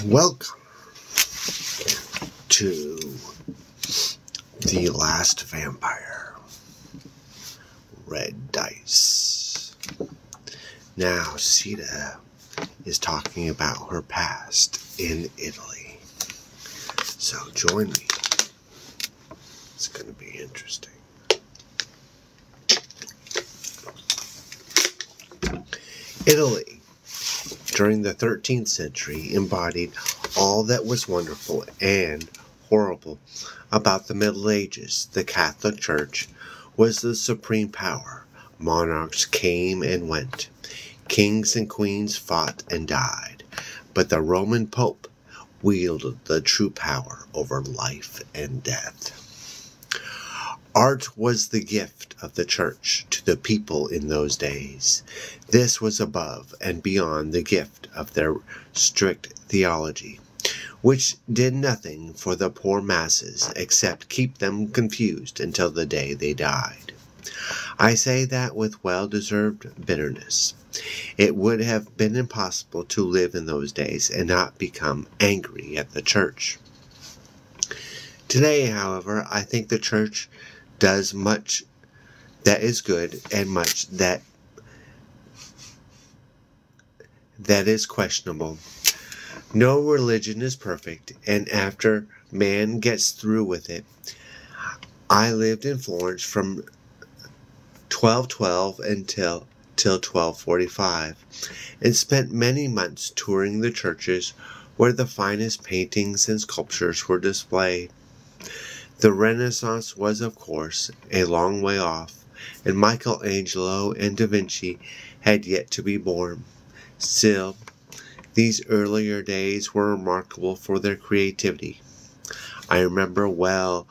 Welcome to The Last Vampire, Red Dice. Now, Sita is talking about her past in Italy. So join me. It's going to be interesting. Italy, during the 13th century, embodied all that was wonderful and horrible about the Middle Ages. The Catholic Church was the supreme power. Monarchs came and went. Kings and queens fought and died. But the Roman Pope wielded the true power over life and death. Art was the gift of the church to the people in those days. This was above and beyond the gift of their strict theology, which did nothing for the poor masses except keep them confused until the day they died. I say that with well-deserved bitterness. It would have been impossible to live in those days and not become angry at the church. Today, however, I think the church does much that is good and much that is questionable. No religion is perfect, and after man gets through with it, I lived in Florence from 1212 till 1245, and spent many months touring the churches where the finest paintings and sculptures were displayed. The Renaissance was, of course, a long way off, and Michelangelo and Da Vinci had yet to be born. Still, these earlier days were remarkable for their creativity. I remember well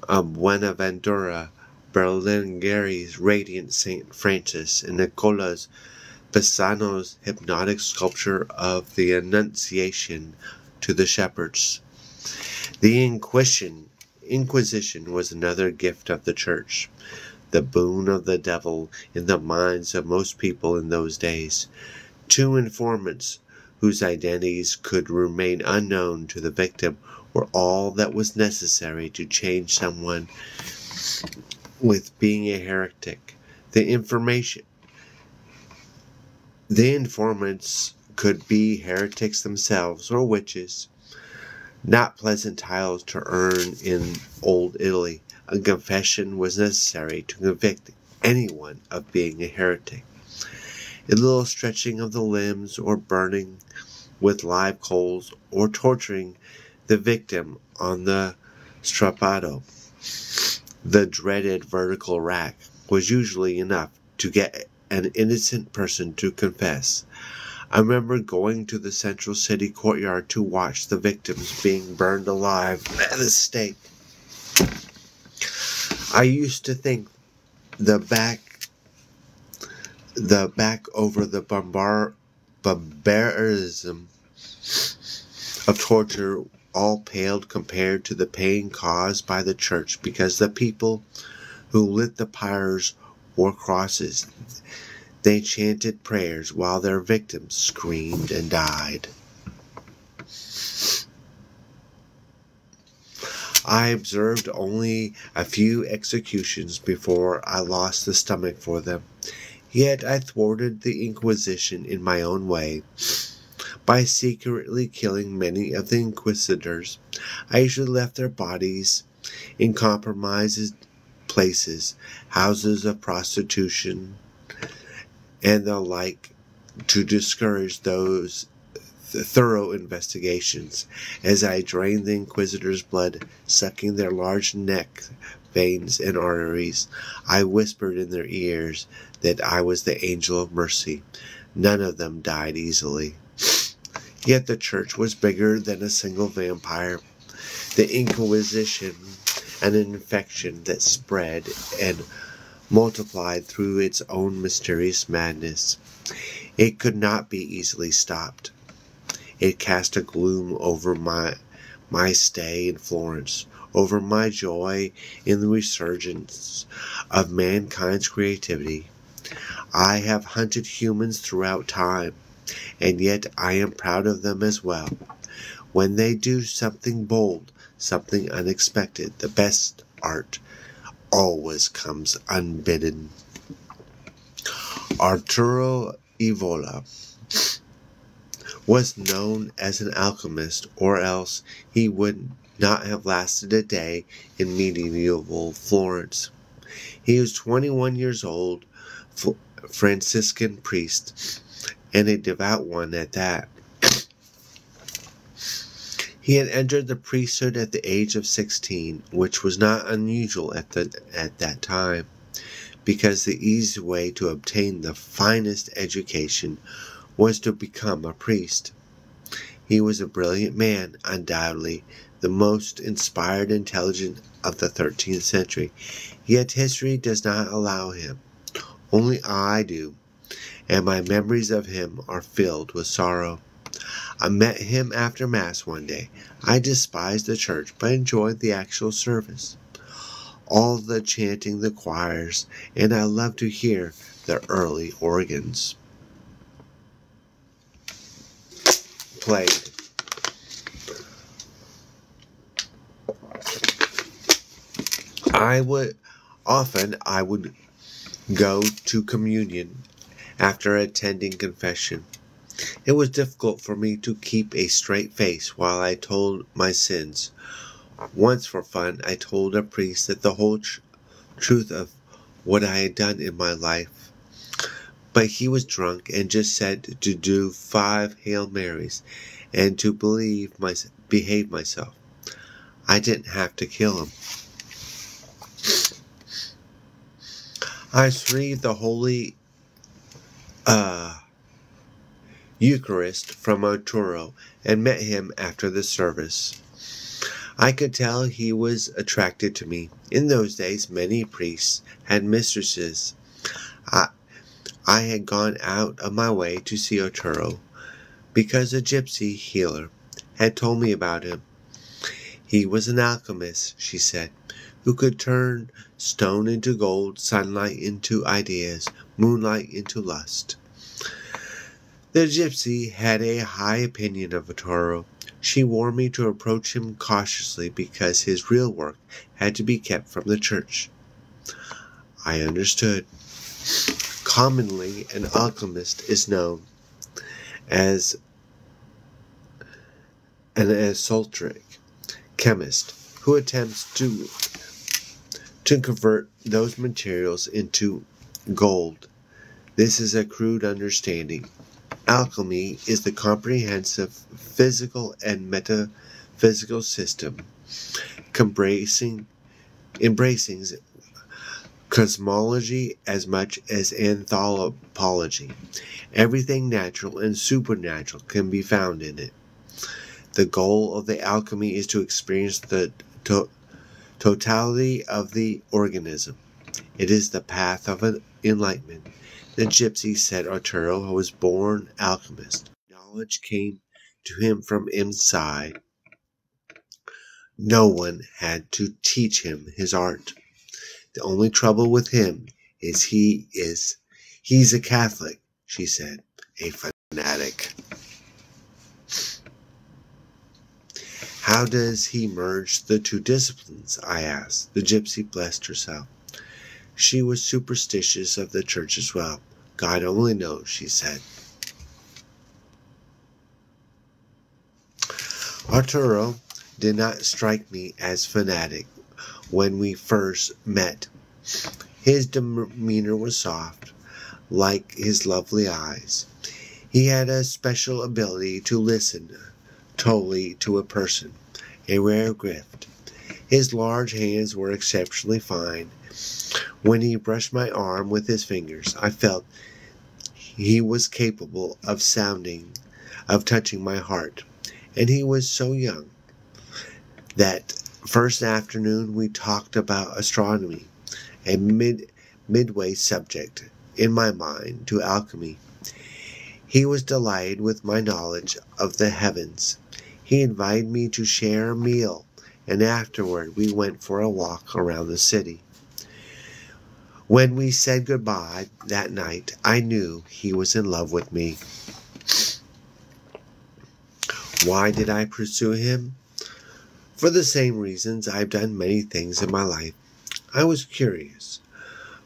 Buenaventura Berlingueri's radiant St. Francis and Nicola Pisano's hypnotic sculpture of the Annunciation to the shepherds. The Inquisition was another gift of the church, the boon of the devil in the minds of most people in those days. 2 informants whose identities could remain unknown to the victim were all that was necessary to change someone with being a heretic. The informants could be heretics themselves or witches. Not pleasant titles to earn in old Italy. A confession was necessary to convict anyone of being a heretic. A little stretching of the limbs, or burning with live coals, or torturing the victim on the strappato, the dreaded vertical rack, was usually enough to get an innocent person to confess. I remember going to the central city courtyard to watch the victims being burned alive at the stake. I used to think the back over the barbarism of torture all paled compared to the pain caused by the church, because the people who lit the pyres wore crosses. They chanted prayers while their victims screamed and died. I observed only a few executions before I lost the stomach for them. Yet I thwarted the Inquisition in my own way. By secretly killing many of the inquisitors, I usually left their bodies in compromised places, houses of prostitution, and the like, to discourage those thorough investigations. As I drained the inquisitors' blood, sucking their large neck veins and arteries, I whispered in their ears that I was the angel of mercy. None of them died easily. Yet the church was bigger than a single vampire. The Inquisition, an infection that spread and multiplied through its own mysterious madness. It could not be easily stopped. It cast a gloom over my stay in Florence, over my joy in the resurgence of mankind's creativity. I have hunted humans throughout time. and yet I am proud of them as well. When they do something bold, something unexpected, the best art always comes unbidden. Arturo Evola was known as an alchemist, or else he would not have lasted a day in medieval Florence. He was 21 years old, Franciscan priest, and a devout one at that. He had entered the priesthood at the age of 16, which was not unusual at that time, because the easy way to obtain the finest education was to become a priest. He was a brilliant man, undoubtedly the most inspired and intelligent of the 13th century, yet history does not allow him. Only I do, and my memories of him are filled with sorrow. I met him after Mass one day. I despised the church, but enjoyed the actual service. All the chanting, the choirs, and I loved to hear the early organs played. I would go to communion after attending confession. It was difficult for me to keep a straight face while I told my sins. Once for fun, I told a priest that the whole truth of what I had done in my life. But he was drunk and just said to do 5 Hail Marys and to behave myself. I didn't have to kill him. I received the Holy Eucharist from Arturo and met him after the service. I could tell he was attracted to me. In those days, many priests had mistresses. I had gone out of my way to see Arturo because a gypsy healer had told me about him. He was an alchemist, she said, who could turn stone into gold, sunlight into ideas, moonlight into lust. The gypsy had a high opinion of Arturo. She warned me to approach him cautiously because his real work had to be kept from the church. I understood. Commonly, an alchemist is known as an esoteric chemist who attempts to convert those materials into gold. This is a crude understanding. Alchemy is the comprehensive physical and metaphysical system, embracing cosmology as much as anthropology. Everything natural and supernatural can be found in it. The goal of the alchemy is to experience the totality of the organism. It is the path of enlightenment. The gypsy said Arturo was born alchemist. Knowledge came to him from inside. No one had to teach him his art. The only trouble with him is he's a Catholic, she said, a fanatic. How does he merge the two disciplines? I asked. The gypsy blessed herself. She was superstitious of the church as well. God only knows, she said. Arturo did not strike me as fanatic when we first met. His demeanor was soft, like his lovely eyes. He had a special ability to listen totally to a person, a rare gift. His large hands were exceptionally fine. When he brushed my arm with his fingers, I felt he was capable of touching my heart. And he was so young. That first afternoon we talked about astronomy, a midway subject in my mind to alchemy. He was delighted with my knowledge of the heavens. He invited me to share a meal, and afterward we went for a walk around the city. When we said goodbye that night, I knew he was in love with me. Why did I pursue him? For the same reasons I've done many things in my life. I was curious.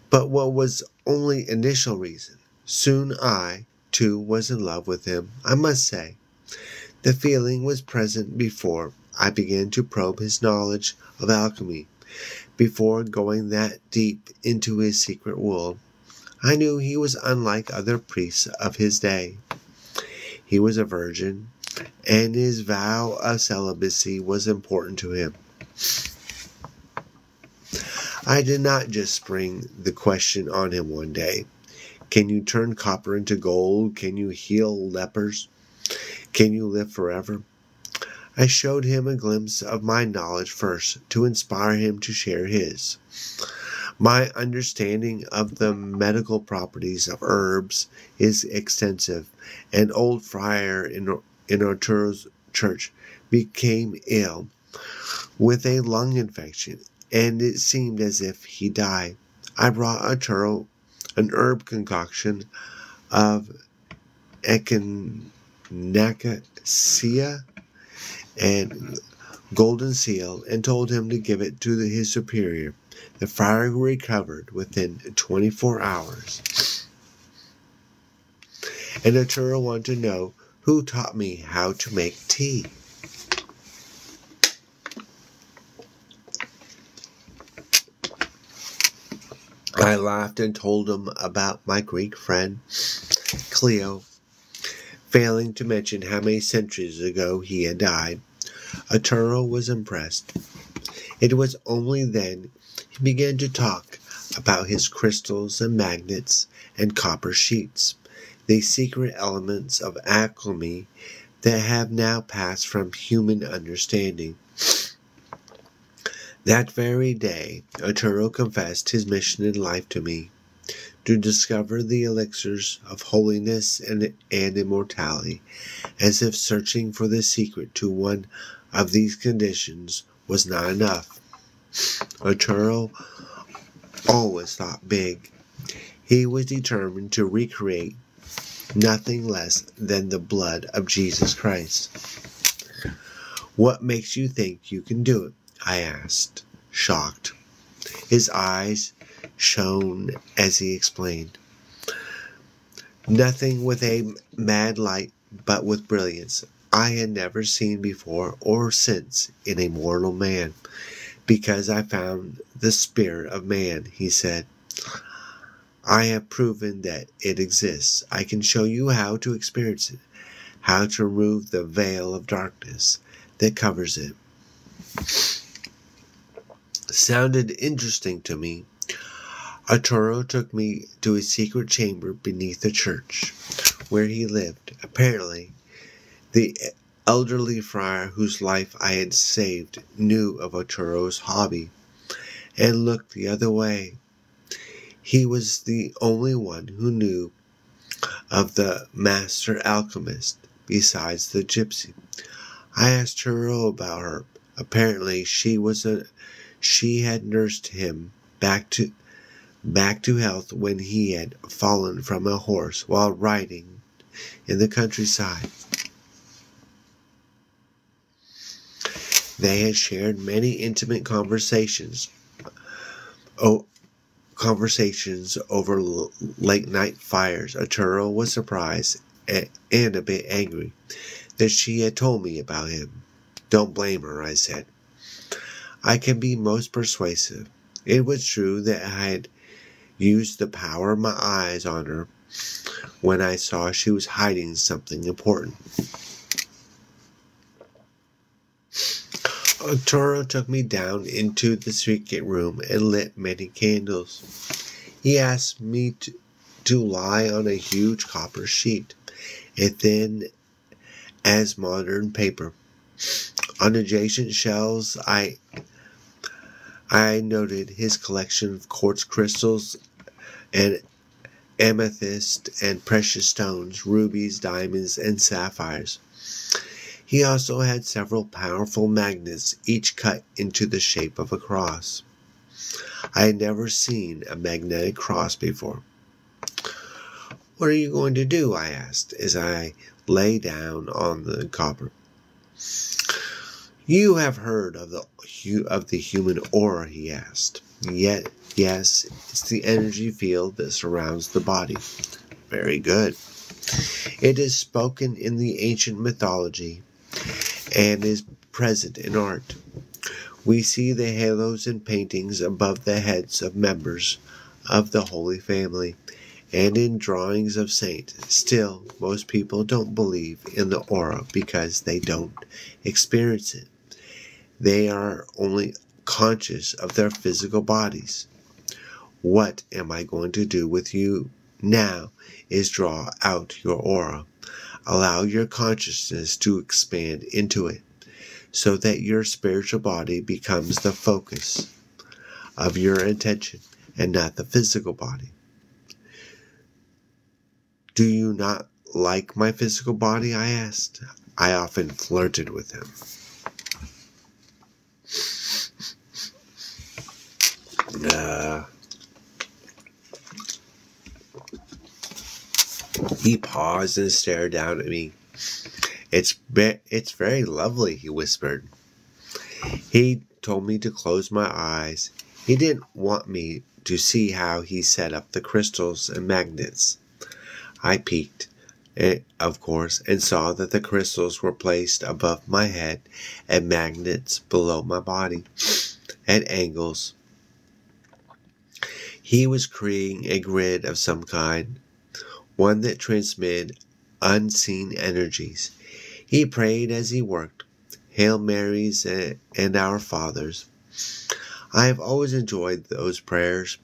But what was only initial reason? Soon I, too, was in love with him, I must say. The feeling was present before I began to probe his knowledge of alchemy. Before going that deep into his secret world, I knew he was unlike other priests of his day. He was a virgin, and his vow of celibacy was important to him. I did not just spring the question on him one day. Can you turn copper into gold? Can you heal lepers? Can you live forever? I showed him a glimpse of my knowledge first, to inspire him to share his. My understanding of the medical properties of herbs is extensive. An old friar in Arturo's church became ill with a lung infection, and it seemed as if he died. I brought Arturo an herb concoction of echinacea and golden seal, and told him to give it to his superior, the friar, who recovered within 24 hours. And Arturo wanted to know who taught me how to make tea. I laughed and told him about my Greek friend, Cleo, failing to mention how many centuries ago he had died. Arturo was impressed. It was only then he began to talk about his crystals and magnets and copper sheets, the secret elements of alchemy that have now passed from human understanding. That very day, Arturo confessed his mission in life to me, to discover the elixirs of holiness and immortality, as if searching for the secret to one of these conditions was not enough. Arturo always thought big. He was determined to recreate nothing less than the blood of Jesus Christ. What makes you think you can do it? I asked, shocked. His eyes shone as he explained. Nothing with a mad light, but with brilliance I had never seen before or since in a mortal man. Because I found the spirit of man, he said. I have proven that it exists. I can show you how to experience it, how to remove the veil of darkness that covers it. Sounded interesting to me. Arturo took me to a secret chamber beneath the church, where he lived. Apparently, the elderly friar whose life I had saved knew of Arturo's hobby, and looked the other way. He was the only one who knew of the master alchemist, besides the gypsy. I asked Arturo about her. Apparently, she had nursed him back to health when he had fallen from a horse while riding in the countryside. They had shared many intimate conversations over late-night fires. Arturo was surprised and a bit angry that she had told me about him. Don't blame her, I said. I can be most persuasive. It was true that I had used the power of my eyes on her when I saw she was hiding something important. Arturo took me down into the secret room and lit many candles. He asked me to lie on a huge copper sheet, as thin as modern paper. On adjacent shelves, I noted his collection of quartz crystals and amethyst and precious stones, rubies, diamonds, and sapphires. He also had several powerful magnets, each cut into the shape of a cross. I had never seen a magnetic cross before. What are you going to do? I asked, as I lay down on the copper. You have heard of the human aura, he asked. Yet, yes, it's the energy field that surrounds the body. Very good. It is spoken in the ancient mythology and is present in art. We see the halos and paintings above the heads of members of the Holy Family and in drawings of saints. Still, most people don't believe in the aura because they don't experience it. They are only conscious of their physical bodies. What am I going to do with you now is draw out your aura. Allow your consciousness to expand into it so that your spiritual body becomes the focus of your attention and not the physical body. Do you not like my physical body? I asked. I often flirted with him. He paused and stared down at me. It's very lovely, he whispered. He told me to close my eyes. He didn't want me to see how he set up the crystals and magnets. I peeked, of course, and saw that the crystals were placed above my head and magnets below my body at angles. He was creating a grid of some kind, one that transmitted unseen energies. He prayed as he worked, Hail Marys and Our Fathers. I have always enjoyed those prayers,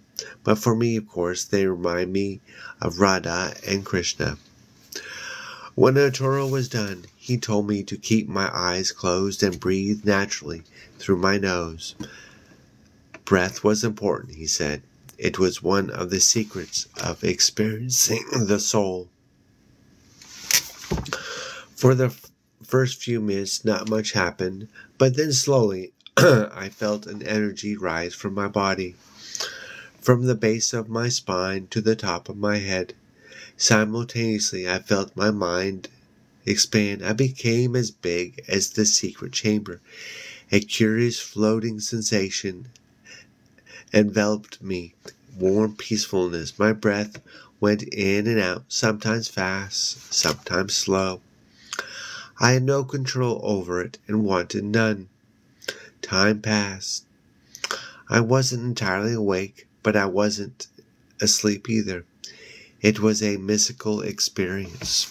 but for me, of course, they remind me of Radha and Krishna. When Arturo was done, he told me to keep my eyes closed and breathe naturally through my nose. Breath was important, he said. It was one of the secrets of experiencing the soul. For the first few minutes, not much happened, but then slowly I felt an energy rise from my body, from the base of my spine to the top of my head. Simultaneously, I felt my mind expand. I became as big as the secret chamber. A curious floating sensation enveloped me, warm peacefulness. My breath went in and out, sometimes fast, sometimes slow. I had no control over it and wanted none. Time passed. I wasn't entirely awake, but I wasn't asleep either. It was a mystical experience.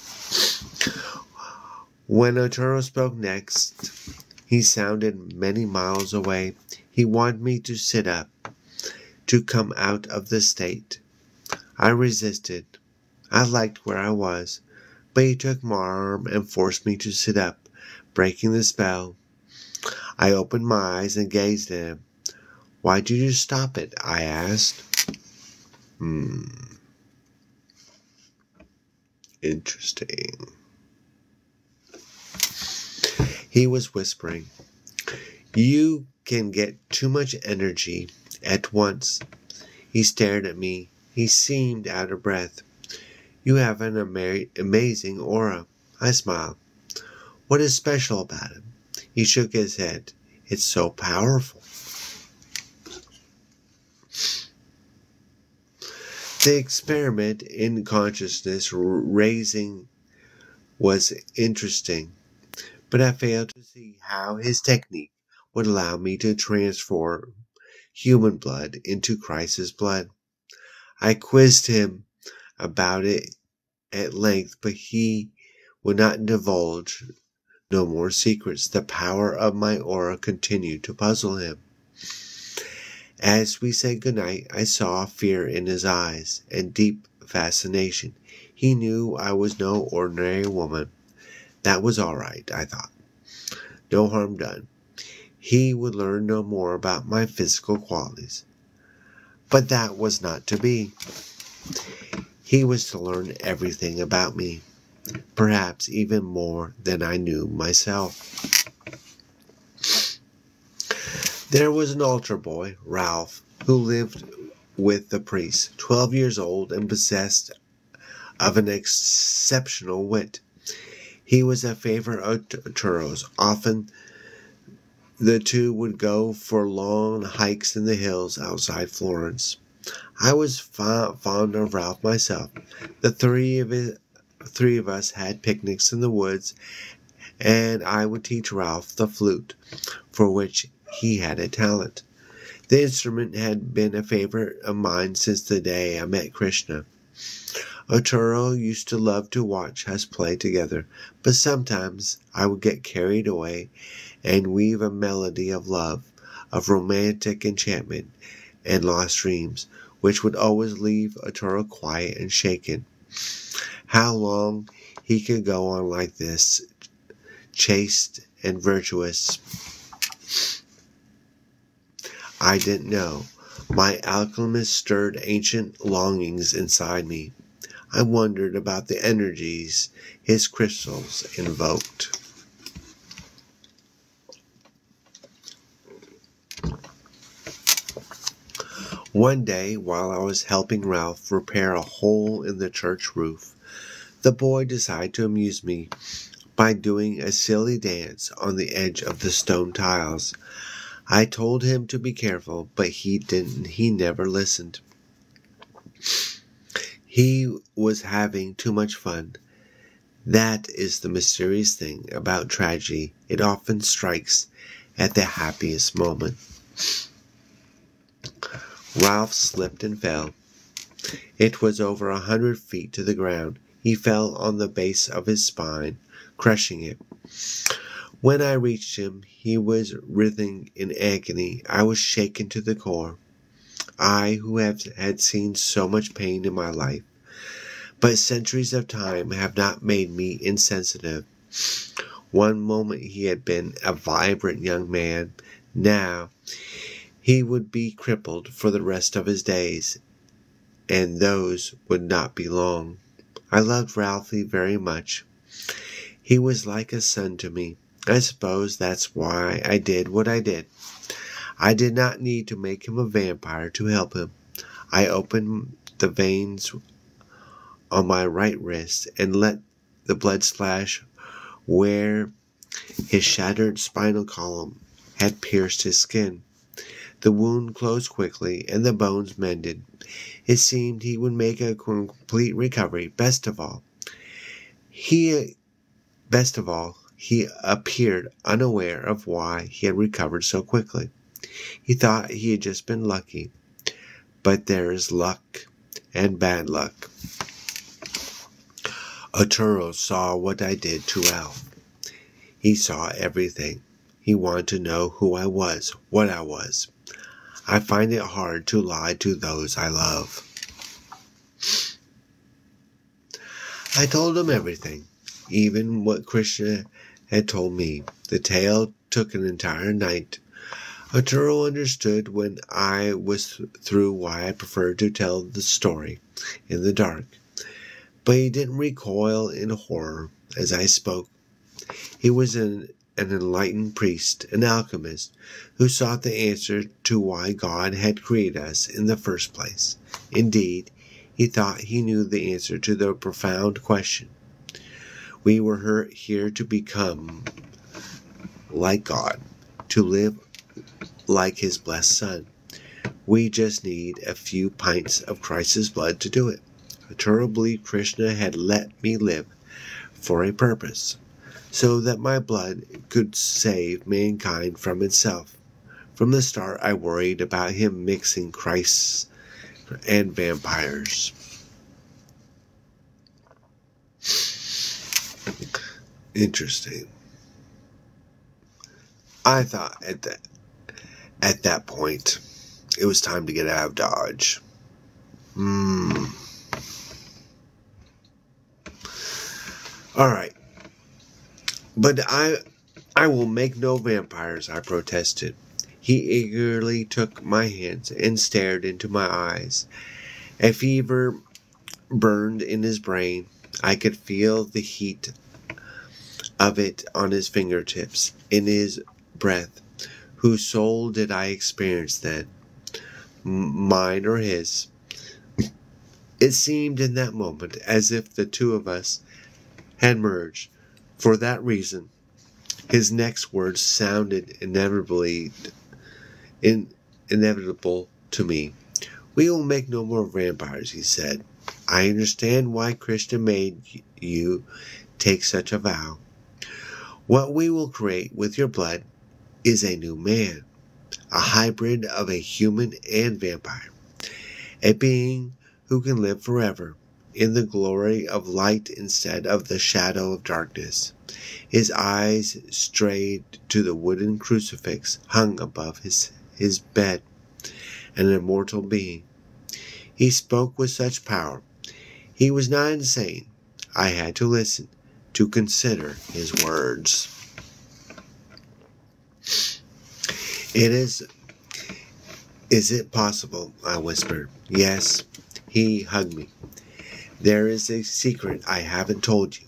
When Arturo spoke next, he sounded many miles away. He wanted me to sit up, to come out of the state. I resisted. I liked where I was, but he took my arm and forced me to sit up, breaking the spell. I opened my eyes and gazed at him. Why did you stop it? I asked. Interesting. He was whispering. You can get too much energy at once. He stared at me. He seemed out of breath. You have an amazing aura. I smiled. What is special about it? He shook his head. It's so powerful. The experiment in consciousness raising was interesting, but I failed to see how his technique would allow me to transform human blood into Christ's blood. I quizzed him about it at length, but he would not divulge no more secrets. The power of my aura continued to puzzle him. As we said goodnight, I saw fear in his eyes and deep fascination. He knew I was no ordinary woman. That was all right, I thought. No harm done. He would learn no more about my physical qualities. But that was not to be. He was to learn everything about me, perhaps even more than I knew myself. There was an altar boy, Ralph, who lived with the priest, 12 years old and possessed of an exceptional wit. He was a favorite of Arturo's. Often the two would go for long hikes in the hills outside Florence. I was fond of Ralph myself. The three of us had picnics in the woods, and I would teach Ralph the flute, for which he had a talent. The instrument had been a favorite of mine since the day I met Krishna. Arturo used to love to watch us play together, but sometimes I would get carried away and weave a melody of love, of romantic enchantment and lost dreams, which would always leave Arturo quiet and shaken. How long he could go on like this, chaste and virtuous, I didn't know. My alchemist stirred ancient longings inside me. I wondered about the energies his crystals invoked. One day, while I was helping Ralph repair a hole in the church roof, the boy decided to amuse me by doing a silly dance on the edge of the stone tiles. I told him to be careful, but he didn't. He never listened. He was having too much fun. That is the mysterious thing about tragedy. It often strikes at the happiest moment. Ralph slipped and fell. It was over 100 feet to the ground. He fell on the base of his spine, crushing it. When I reached him, he was writhing in agony. I was shaken to the core. I, who had seen so much pain in my life, but centuries of time have not made me insensitive. One moment he had been a vibrant young man. Now he would be crippled for the rest of his days, and those would not be long. I loved Ralphie very much. He was like a son to me. I suppose that's why I did what I did. I did not need to make him a vampire to help him. I opened the veins on my right wrist and let the blood splash where his shattered spinal column had pierced his skin. The wound closed quickly and the bones mended. It seemed he would make a complete recovery. Best of all, he appeared unaware of why he had recovered so quickly. He thought he had just been lucky. But there is luck and bad luck. Arturo saw what I did to Ralph. He saw everything. He wanted to know who I was, what I was. I find it hard to lie to those I love. I told him everything, even what Krishna had told me. The tale took an entire night. Arturo understood when I was through why I preferred to tell the story in the dark, but he didn't recoil in horror as I spoke. He was an enlightened priest, an alchemist, who sought the answer to why God had created us in the first place. Indeed, he thought he knew the answer to the profound question. We were here to become like God, to live like his blessed Son. We just need a few pints of Christ's blood to do it. Arturo believed Krishna had let me live for a purpose, so that my blood could save mankind from itself. From the start, I worried about him mixing Christ and vampires. Interesting. I thought at that point, it was time to get out of Dodge. Alright. But I will make no vampires, I protested. He eagerly took my hands and stared into my eyes. A fever burned in his brain. I could feel the heat of it on his fingertips, in his breath. Whose soul did I experience then? Mine or his? It seemed in that moment as if the two of us had merged. For that reason, his next words sounded inevitable to me. "We will make no more vampires," he said. "I understand why Krishna made you take such a vow. What we will create with your blood is a new man, a hybrid of a human and vampire, a being who can live forever in the glory of light instead of the shadow of darkness." His eyes strayed to the wooden crucifix hung above his bed, an immortal being. He spoke with such power. He was not insane. I had to listen, to consider his words. Is it possible?" I whispered. "Yes." He hugged me. "There is a secret I haven't told you.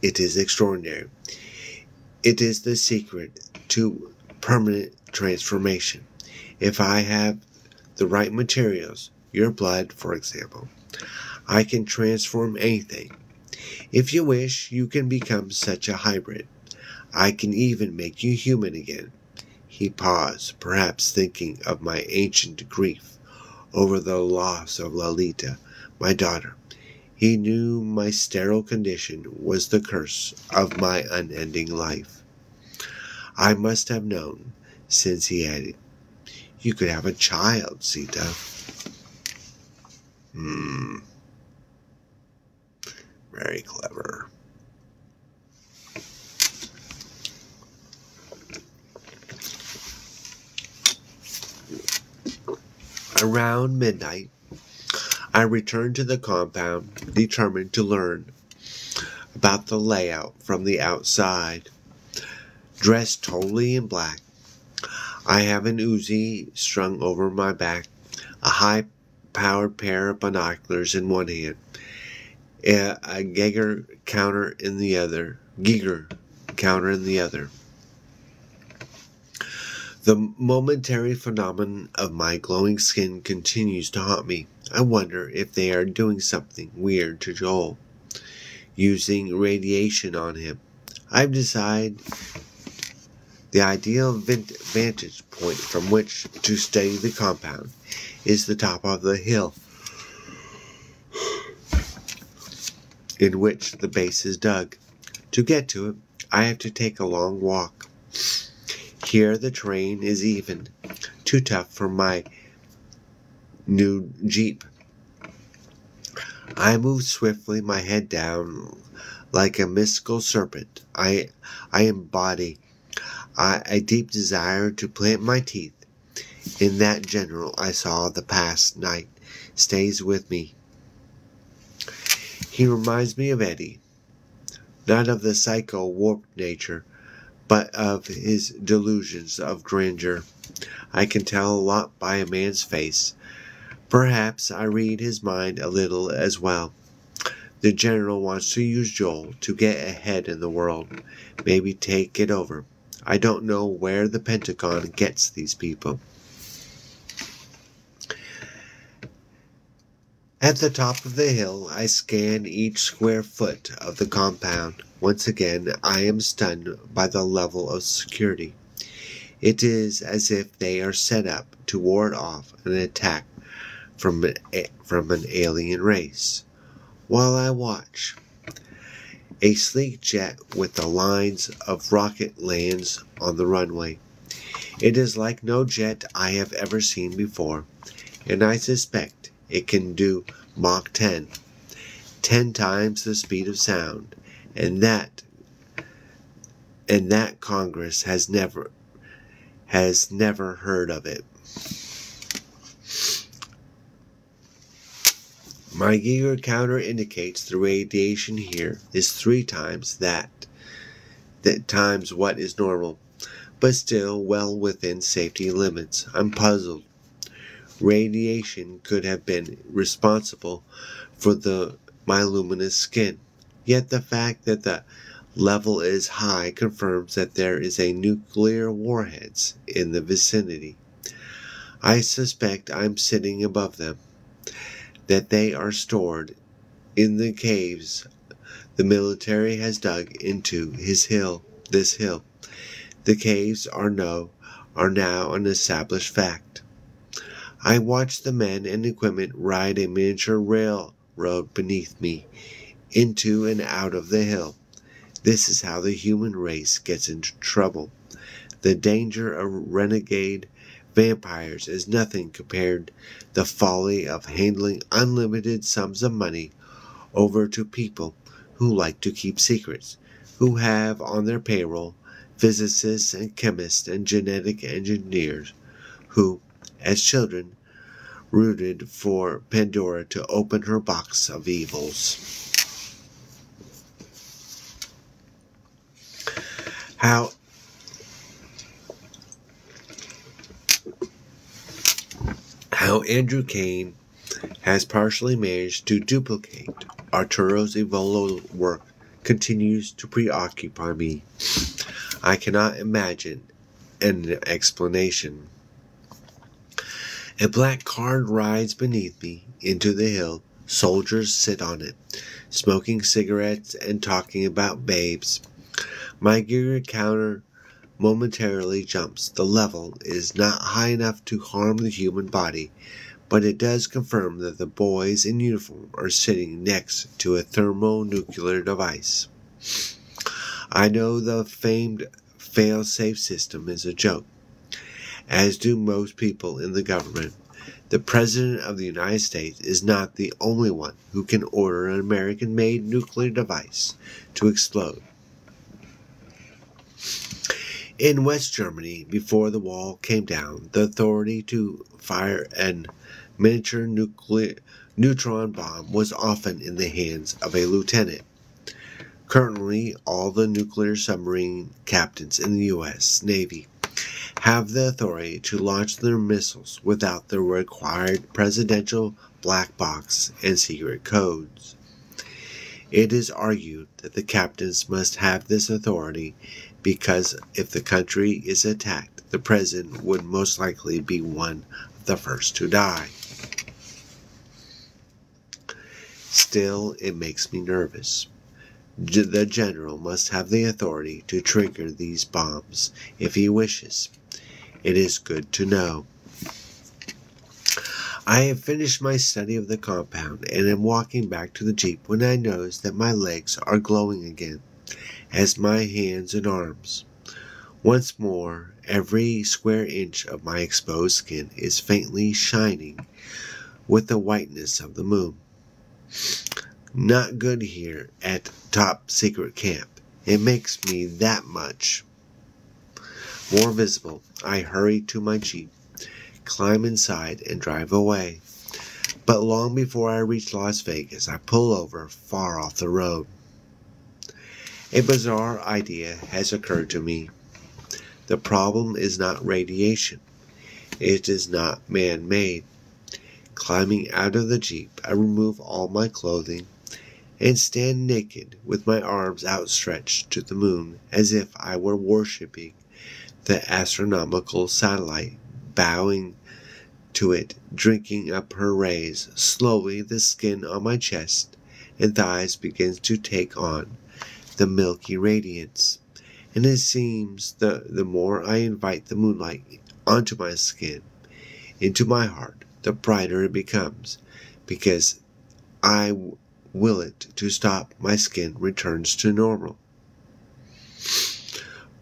It is extraordinary. It is the secret to permanent transformation. If I have the right materials, your blood, for example, I can transform anything. If you wish, you can become such a hybrid. I can even make you human again." He paused, perhaps thinking of my ancient grief over the loss of Lalita, my daughter. He knew my sterile condition was the curse of my unending life. I must have known, since he added, "You could have a child, Sita." Very clever. Around midnight, I returned to the compound, determined to learn about the layout from the outside. Dressed totally in black, I have an Uzi strung over my back, a high-powered pair of binoculars in one hand, a Geiger counter in the other. The momentary phenomenon of my glowing skin continues to haunt me. I wonder if they are doing something weird to Joel, using radiation on him. I've decided the ideal vantage point from which to study the compound is the top of the hill in which the base is dug. To get to it, I have to take a long walk. Here the terrain is even too tough for my new Jeep. I move swiftly, my head down, like a mystical serpent. I embody a deep desire to plant my teeth in that general I saw the past night. Stays with me. He reminds me of Eddie, not of the psycho warped nature, but of his delusions of grandeur. I can tell a lot by a man's face. Perhaps I read his mind a little as well. The general wants to use Joel to get ahead in the world, maybe take it over. I don't know where the Pentagon gets these people. At the top of the hill, I scan each square foot of the compound. Once again, I am stunned by the level of security. It is as if they are set up to ward off an attack from an alien race. While I watch, a sleek jet with the lines of rocket lands on the runway. It is like no jet I have ever seen before, and I suspect it can do Mach 10, 10 times the speed of sound, and that Congress has never heard of it. My Geiger counter indicates the radiation here is 3 times that times what is normal, but still well within safety limits. I'm puzzled. Radiation could have been responsible for my luminous skin, yet the fact that the level is high confirms that there is a nuclear warheads in the vicinity. I suspect I'm sitting above them, that they are stored in the caves The military has dug into this hill. The caves are now an established fact. I watch the men and equipment ride a miniature railroad beneath me, into and out of the hill. This is how the human race gets into trouble. The danger of renegade vampires is nothing compared to the folly of handing unlimited sums of money over to people who like to keep secrets, who have on their payroll physicists and chemists and genetic engineers, who, as children, rooted for Pandora to open her box of evils. How Andrew Kane has partially managed to duplicate Arturo's Evolo work continues to preoccupy me. I cannot imagine an explanation. A black car rides beneath me into the hill. Soldiers sit on it, smoking cigarettes and talking about babes. My Geiger counter momentarily jumps. The level is not high enough to harm the human body, but it does confirm that the boys in uniform are sitting next to a thermonuclear device. I know the famed fail-safe system is a joke, as do most people in the government. The President of the United States is not the only one who can order an American-made nuclear device to explode. In West Germany, before the wall came down, the authority to fire a miniature neutron bomb was often in the hands of a lieutenant. Currently, all the nuclear submarine captains in the U.S. Navy have the authority to launch their missiles without the required presidential black box and secret codes. It is argued that the captains must have this authority because if the country is attacked, the president would most likely be one of the first to die. Still, it makes me nervous. The general must have the authority to trigger these bombs if he wishes. It is good to know. I have finished my study of the compound and am walking back to the Jeep when I notice that my legs are glowing again, as my hands and arms. Once more, every square inch of my exposed skin is faintly shining with the whiteness of the moon. Not good here at Top Secret Camp. It makes me that much more visible. I hurry to my Jeep, climb inside, and drive away. But long before I reach Las Vegas, I pull over far off the road. A bizarre idea has occurred to me. The problem is not radiation. It is not man-made. Climbing out of the Jeep, I remove all my clothing and stand naked with my arms outstretched to the moon as if I were worshipping the astronomical satellite, bowing to it, drinking up her rays. Slowly the skin on my chest and thighs begins to take on the milky radiance, and it seems the more I invite the moonlight onto my skin, into my heart, the brighter it becomes, because I will it to stop, my skin returns to normal.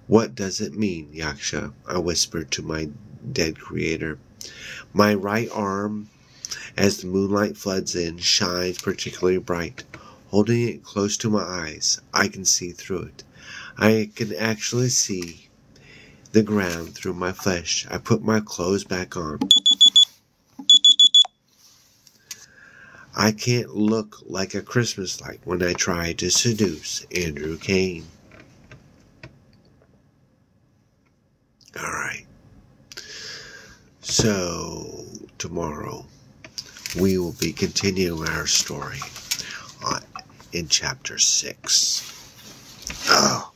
What does it mean, Yaksha? I whispered to my dead creator. My right arm, as the moonlight floods in, shines particularly bright. Holding it close to my eyes, I can see through it. I can actually see the ground through my flesh. I put my clothes back on. I can't look like a Christmas light when I try to seduce Andrew Kane. Alright. So, tomorrow, we will be continuing our story in Chapter 6. Oh.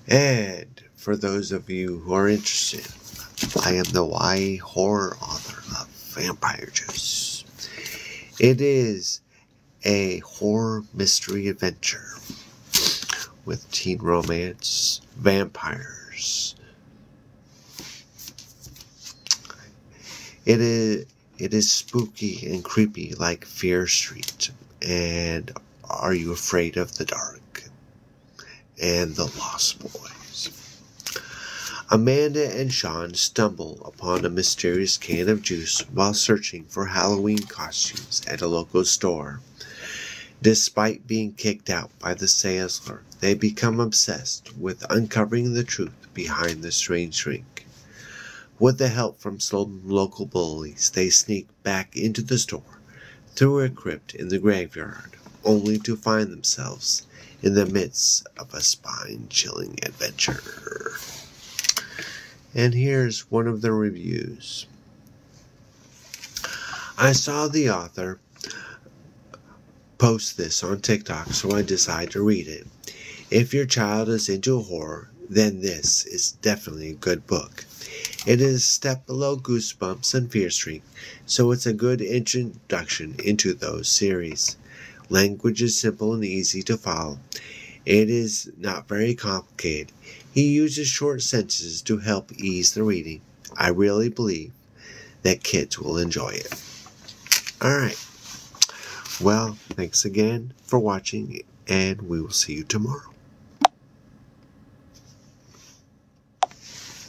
And for those of you who are interested, I am the YA horror author of Vampire Juice. It is a horror mystery adventure with teen romance, vampires. It is spooky and creepy like Fear Street and Are You Afraid of the Dark and The Lost Boys. Amanda and Sean stumble upon a mysterious can of juice while searching for Halloween costumes at a local store. Despite being kicked out by the salesman, they become obsessed with uncovering the truth behind the strange drink. With the help from some local bullies, they sneak back into the store through a crypt in the graveyard, only to find themselves in the midst of a spine-chilling adventure. And here's one of the reviews. I saw the author post this on TikTok, so I decided to read it. If your child is into horror, then this is definitely a good book. It is a step below Goosebumps and Fear Street, so it's a good introduction into those series. Language is simple and easy to follow. It is not very complicated. He uses short sentences to help ease the reading. I really believe that kids will enjoy it. Alright. Well, thanks again for watching, and we will see you tomorrow.